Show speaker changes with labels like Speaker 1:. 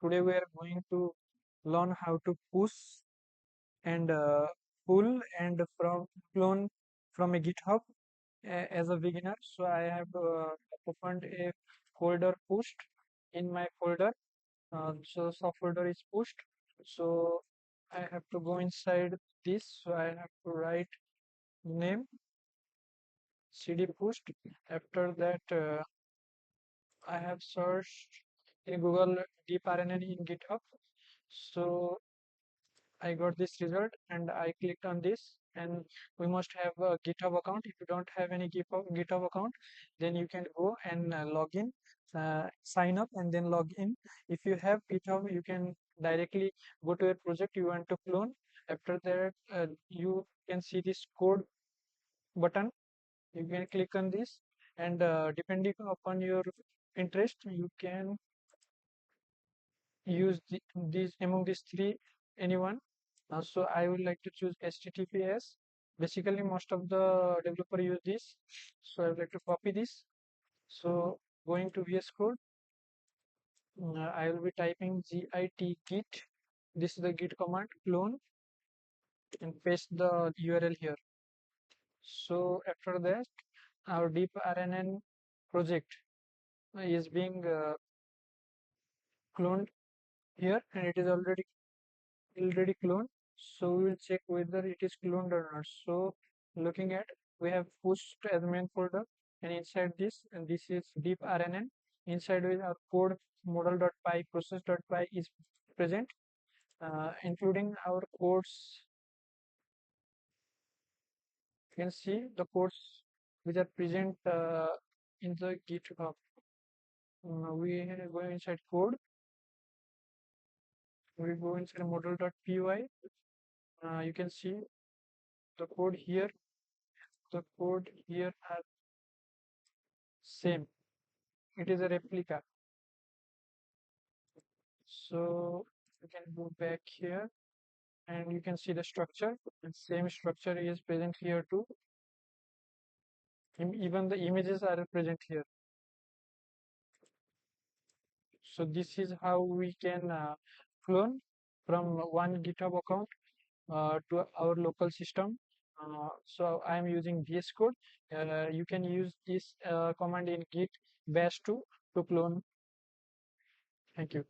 Speaker 1: Today we are going to learn how to push and pull and from clone from a GitHub as a beginner. So I have opened a folder pushed in my folder. So subfolder is pushed. So I have to go inside this. So I have to write name cd pushed. After that, I have searched in Google deep RNN in GitHub. So I got this result and I clicked on this, and we must have a GitHub account. If you don't have any GitHub account, then you can go and log in, sign up and then log in. If you have GitHub, you can directly go to a project you want to clone. After that, you can see this code button. You can click on this, and depending upon your interest, you can use these among these three anyone. So I would like to choose HTTPS. Basically, most of the developer use this. So I would like to copy this. So going to VS Code, I will be typing git. This is the git command clone and paste the URL here. So after that, our deep RNN project is being cloned here, and it is already cloned. So we will check whether it is cloned or not. So looking at, we have pushed as main folder, and inside this, and this is deep RNN. Inside with our code model.py process.py is present, including our codes. You can see the codes which are present in the GitHub. We go inside code. We go inside model.py. You can see the code here. The code here are same. It is a replica. So you can go back here and you can see the structure, and same structure is present here too. Even the images are present here. So this is how we can clone from one GitHub account to our local system. So I am using VS Code. You can use this command in Git bash to clone. Thank you.